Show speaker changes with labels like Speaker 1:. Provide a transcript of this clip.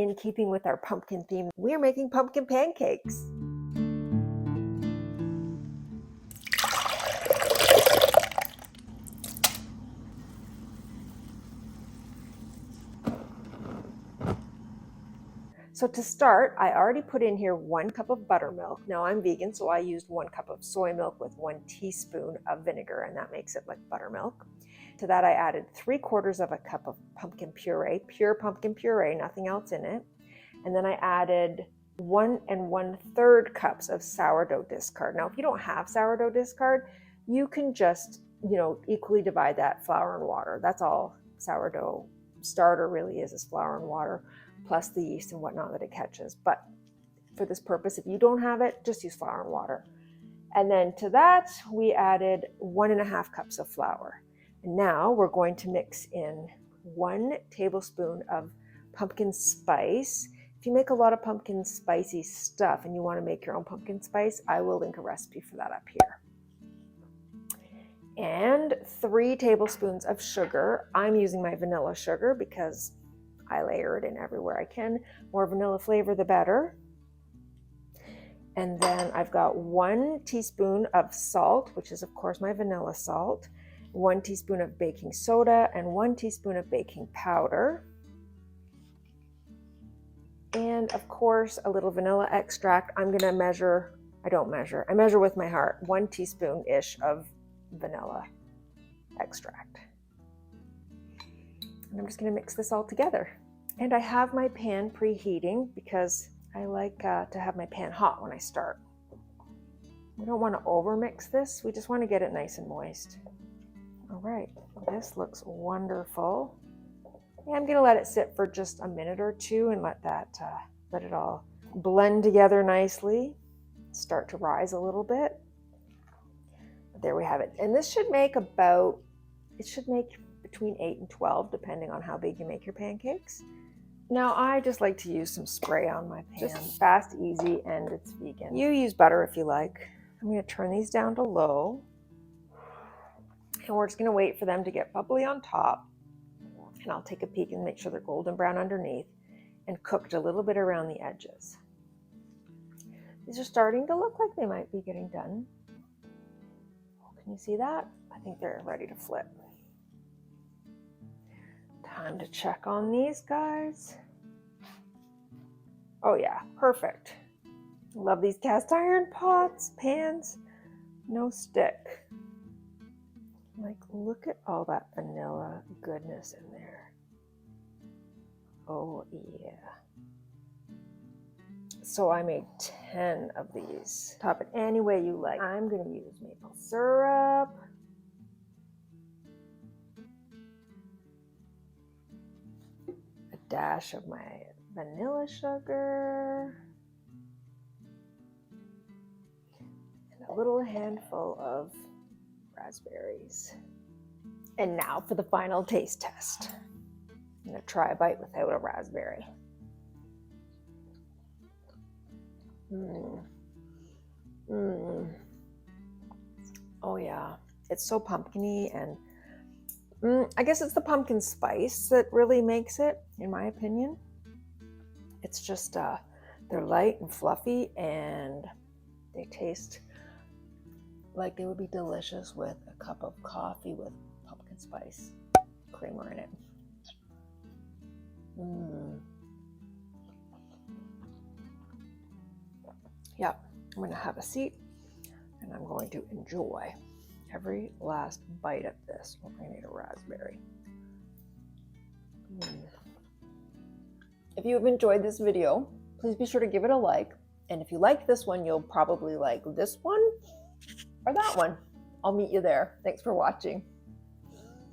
Speaker 1: In keeping with our pumpkin theme, we're making pumpkin pancakes. So to start, I already put in here 1 cup of buttermilk. Now I'm vegan, so I used 1 cup of soy milk with 1 teaspoon of vinegar, and that makes it like buttermilk. To that I added 3/4 of a cup of pumpkin puree, pure pumpkin puree, nothing else in it. And then I added 1 1/3 cups of sourdough discard. Now, if you don't have sourdough discard, you can just, equally divide that flour and water. That's all sourdough starter really is flour and water, plus the yeast and whatnot that it catches. But for this purpose, if you don't have it, just use flour and water. And then to that, we added 1 1/2 cups of flour. And now we're going to mix in 1 tablespoon of pumpkin spice. If you make a lot of pumpkin spicy stuff and you want to make your own pumpkin spice, I will link a recipe for that up here. And 3 tablespoons of sugar. I'm using my vanilla sugar because I layer it in everywhere I can. More vanilla flavor, the better. And then I've got 1 teaspoon of salt, which is of course my vanilla salt, 1 teaspoon of baking soda, and 1 teaspoon of baking powder. And of course, a little vanilla extract. I'm gonna measure, I measure with my heart, 1 teaspoon-ish of vanilla extract. And I'm just gonna mix this all together. And I have my pan preheating because I like to have my pan hot when I start. We don't wanna overmix this, we just wanna get it nice and moist. All right, this looks wonderful. I'm gonna let it sit for just a minute or two and let it all blend together nicely, start to rise a little bit. There we have it. And this should make between 8 and 12, depending on how big you make your pancakes. Now I just like to use some spray on my pan. Just fast, easy, and it's vegan. You use butter if you like. I'm gonna turn these down to low. And we're just gonna wait for them to get bubbly on top. And I'll take a peek and make sure they're golden brown underneath and cooked a little bit around the edges. These are starting to look like they might be getting done. Can you see that? I think they're ready to flip. Time to check on these guys. Oh yeah, perfect. Love these cast iron pots, pans, no stick. Like, look at all that vanilla goodness in there. Oh yeah. So I made 10 of these. Top it any way you like. I'm gonna use maple syrup. A dash of my vanilla sugar. And a little handful of raspberries. And now for the final taste test. I'm gonna try a bite without a raspberry. Oh yeah, it's so pumpkin-y, and I guess it's the pumpkin spice that really makes it, in my opinion. It's just, they're light and fluffy, and they taste like they would be delicious with a cup of coffee with pumpkin spice creamer in it. Yeah, I'm gonna have a seat and I'm going to enjoy every last bite of this. Oh, I need a raspberry. If you have enjoyed this video, please be sure to give it a like. And if you like this one, you'll probably like this one or that one. I'll meet you there. Thanks for watching.